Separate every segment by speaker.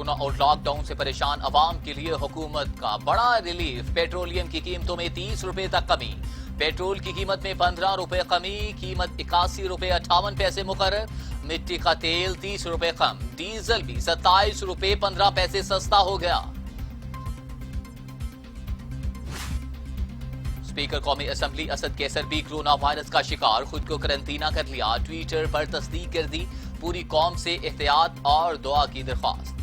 Speaker 1: Corona और lockdown से परेशान अवाम के लिए हुकूमत का बड़ा रिलीफ। पेट्रोलियम की कीमतों में 30 रुपए तक कमी। पेट्रोल की कीमत में 15 रुपए कमी, कीमत 81 रुपए 58 पैसे मुकर्रर। मिट्टी का तेल 30 रुपए कम, डीजल भी 27 रुपए 15 पैसे सस्ता हो गया। स्पीकर कौमी असेंबली असद कैसर भी कोरोना वायरस का शिकार, खुद को करंटीना कर लिया। ट्विटर पर तस्दीक कर दी। पूरी कौम से एहतियात और दुआ की दरख्वास्त।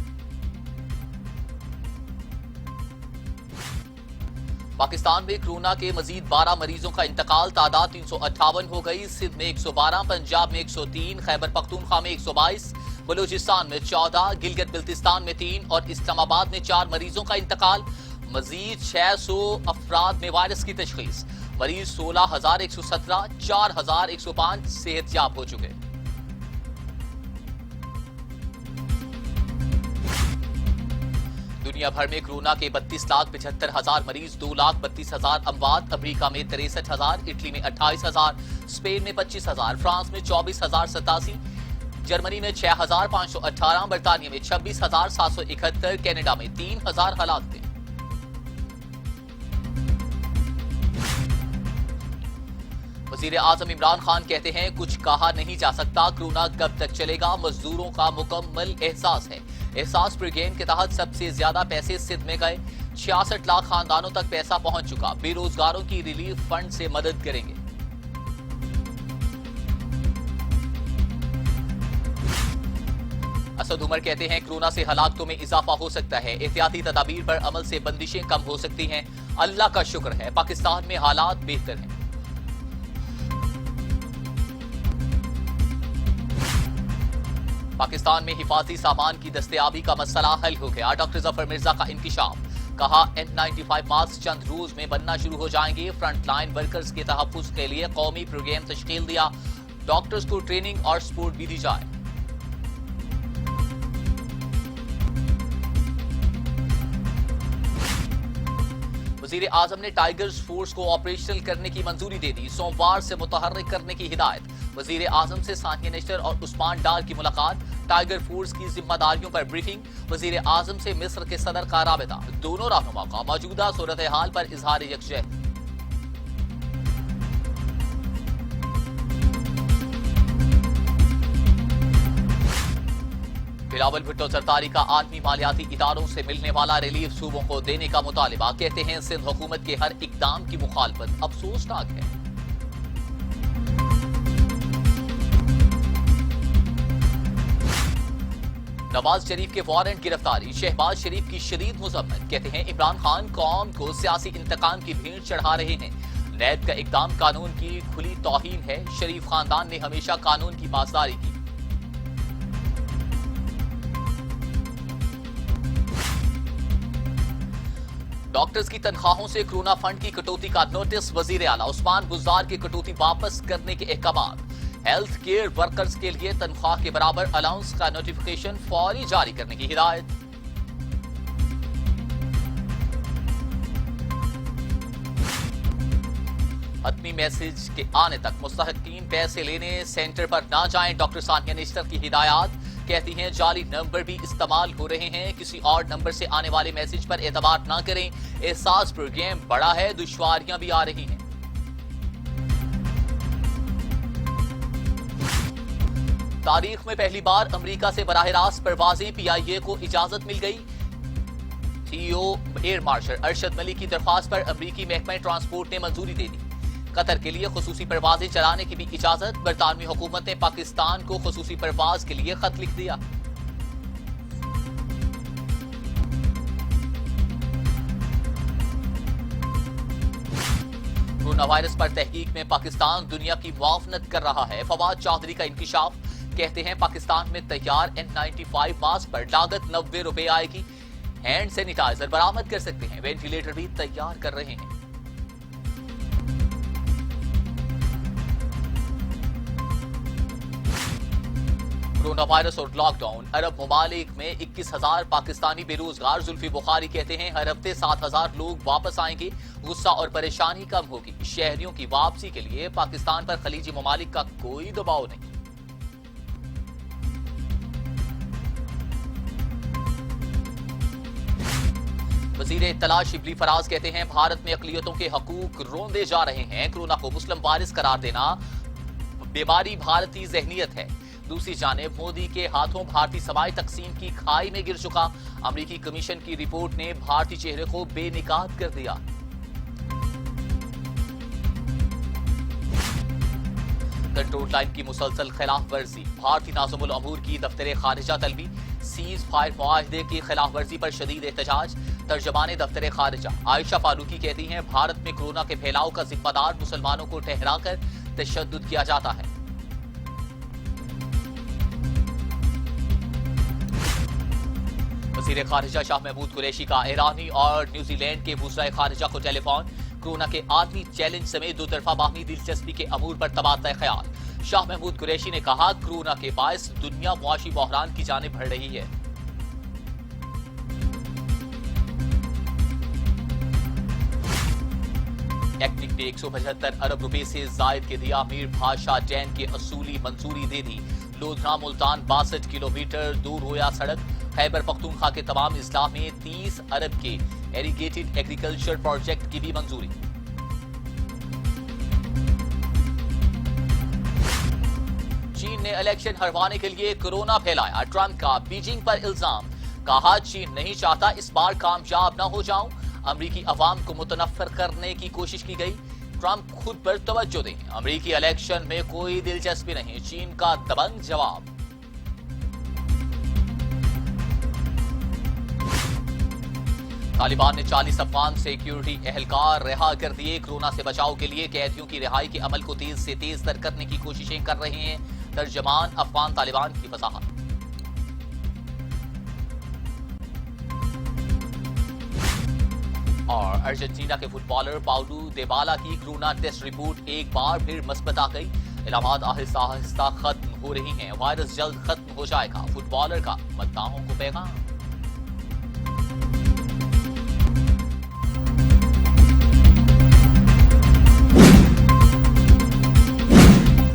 Speaker 1: पाकिस्तान में कोरोना के मजीद 12 मरीजों का इंतकाल, तादाद 358 हो गई। सिंध में 112, पंजाब में 103, खैबर पख्तूनख्वा में 122, बलूचिस्तान में 14, गिलगित बिल्तिस्तान में 3 और इस्लामाबाद में 4 मरीजों का इंतकाल। मजीद 600 अफराद में वायरस की तशखीस। मरीज 16,117, 4,105 सेहतयाब हो चुके। दुनिया भर में कोरोना के 32,75,000 मरीज, 2,32,000 अमवात। अमेरिका में 63,000, इटली में 28,000, स्पेन में 25,000, फ्रांस में 24,087, जर्मनी में 6,518, बरतानिया में 26,771, कनाडा में 3,000 हलाकतें। वजीर आजम इमरान खान कहते हैं कुछ कहा नहीं जा सकता, कोरोना कब तक चलेगा, मजदूरों का मुकम्मल एहसास है। एहसास प्रोग्राम के तहत सबसे ज्यादा पैसे सिंध में गए। 66 लाख खानदानों तक पैसा पहुंच चुका। बेरोजगारों की रिलीफ फंड से मदद करेंगे। असद उमर कहते हैं कोरोना से हलाकतों में इजाफा हो सकता है। एहतियाती तदाबीर पर अमल से बंदिशें कम हो सकती हैं। अल्लाह का शुक्र है पाकिस्तान में हालात बेहतर हैं। पाकिस्तान में हिफाजती सामान की दस्तयाबी का मसला हल हो गया। डॉक्टर जफर मिर्जा का इंकिशाफ, कहा N95 मास्क चंद रोज में बनना शुरू हो जाएंगे। फ्रंट लाइन वर्कर्स के तहफ्फुज के लिए कौमी प्रोग्राम तश्कील दिया। डॉक्टर्स को ट्रेनिंग और सपोर्ट भी दी जाए। वजीर आजम ने टाइगर्स फोर्स को ऑपरेशनल करने की मंजूरी दे दी। सोमवार से मुतहर्रिक करने की हिदायत। वजीर आजम से सानिया निश्तर और उस्मान डार की मुलाकात। टाइगर फोर्स की जिम्मेदारियों पर ब्रीफिंग। वजीर आजम से मिस्र के सदर का राबिता। दोनों रहनुमा का मौजूदा सूरत हाल पर इजहार यकजहती। बिलावल भुट्टो जरदारी का आलमी मालियाती इदारों से मिलने वाला रिलीफ सूबों को देने का मुतालिबा। कहते हैं सिंध हुकूमत के हर इकदाम की मुखालफत अफसोसनाक है। नवाज शरीफ के वारंट गिरफ्तारी। शहबाज शरीफ की शदीद मुज़म्मत। कहते हैं इमरान खान कौम को सियासी इंतकाम की भीड़ चढ़ा रहे हैं। नैब का इकदाम कानून की खुली तौहीन है। शरीफ खानदान ने हमेशा कानून की पासदारी की। डॉक्टर्स की तनख्वाहों से कोरोना फंड की कटौती का नोटिस। वजीर आला उस्मान गुजार की कटौती वापस करने के अहकाम। हेल्थ केयर वर्कर्स के लिए तनख्वाह के बराबर अलाउंस का नोटिफिकेशन फौरी जारी करने की हिदायत। हतमी मैसेज के आने तक मुस्तहकीन पैसे लेने सेंटर पर ना जाएं। डॉक्टर सानिया निश्तर की हिदायत। कहती हैं जाली नंबर भी इस्तेमाल हो रहे हैं। किसी और नंबर से आने वाले मैसेज पर एतबार ना करें। एहसास प्रोग्राम बड़ा है, दुश्वारियां भी आ रही हैं। तारीख में पहली बार अमेरिका से बराह रास्त परवाजें। PIA को इजाजत मिल गई। CEO air marshal Arshad Malik की दरख्वास्त पर अमेरिकी महकमा ट्रांसपोर्ट ने मंजूरी दे दी। कतर के लिए खुसूसी परवाजें चलाने की भी इजाजत। बरतानवी हुकूमत ने पाकिस्तान को खुसूसी परवाज के लिए खत लिख दिया। कोरोना वायरस पर तहकीक में पाकिस्तान दुनिया की मुआवनत कर रहा है। फवाद चौधरी का इंकिशाफ। कहते हैं पाकिस्तान में तैयार N95 मास्क पर लागत 90 रुपए आएगी। हैंड सैनिटाइजर बरामद कर सकते हैं। वेंटिलेटर भी तैयार कर रहे हैं। कोरोना वायरस और लॉकडाउन। अरब ममालिक में 21,000 पाकिस्तानी बेरोजगार। जुल्फी बुखारी कहते हैं हर हफ्ते 7,000 लोग वापस आएंगे। गुस्सा और परेशानी कम होगी। शहरियों की वापसी के लिए पाकिस्तान पर खलीजी ममालिक का कोई दबाव नहीं। वजीर इत्तला शिबली फराज कहते हैं भारत में अकलियतों के हकूक रोंदे जा रहे हैं। कोरोना को मुस्लिम वायरस करार देना बीमारी भारतीय जहनियत है। दूसरी जानिब मोदी के हाथों भारतीय समाज तकसीम की खाई में गिर चुका। अमरीकी कमीशन की रिपोर्ट ने भारतीय चेहरे को बेनिकाब कर दिया। कंट्रोल लाइन की मुसलसल खिलाफ वर्जी। भारतीय नाज़िमुल अमूर की दफ्तर खारिजा तलबी। सीज फायर मुआहदे की खिलाफ वर्जी पर शदीद एहतजाज। तर्जमान दफ्तर खारिजा आयशा फारूकी कहती हैं भारत में कोरोना के फैलाव का जिम्मेदार मुसलमानों को ठहराकर तशद्दुद किया जाता है। वज़ीर खारिजा शाह महमूद कुरैशी का ईरानी और न्यूजीलैंड के वज़ीर खारिजा को टेलीफोन। कोरोना के आदमी चैलेंज समेत दो तरफा बाहमी दिलचस्पी के अमूर पर तबादला ख्याल। शाह महमूद कुरैशी ने कहा कोरोना के बायस दुनिया मुआशी बहरान की जानिब बढ़ रही है। टेक्निक ने 175 अरब रुपए से जायद के दिया। मीर भाषा डैम के असूली मंजूरी दे दी। लोधरा मुल्तान 62 किलोमीटर दूर होया सड़क। खैबर पख्तूनख्वा के तमाम इस्लाह में 30 अरब के एरीगेटेड एग्रीकल्चर प्रोजेक्ट की भी मंजूरी। चीन ने इलेक्शन हरवाने के लिए कोरोना फैलाया। ट्रंप का बीजिंग पर इल्जाम। कहा चीन नहीं चाहता इस बार कामयाब न हो जाऊं। अमरीकी अवाम को मुतनफ्फर करने की कोशिश की गई। ट्रंप खुद पर तवज्जो दें। अमरीकी इलेक्शन में कोई दिलचस्पी नहीं। चीन का दबंग जवाब। तालिबान ने 40 अफगान सिक्योरिटी एहलकार रिहा कर दिए। कोरोना से बचाव के लिए कैदियों की रिहाई के अमल को तेज से तेज तर करने की कोशिशें कर रहे हैं तर्जमान अफगान तालिबान की वजाहत। और अर्जेंटीना के फुटबॉलर पाउलो डिबाला की कोरोना टेस्ट रिपोर्ट एक बार फिर मस्बत आ गई। इलामात आहिस्ता आहिस्ता खत्म हो रही हैं। वायरस जल्द खत्म हो जाएगा। फुटबॉलर का मद्दाहों को पैगाम।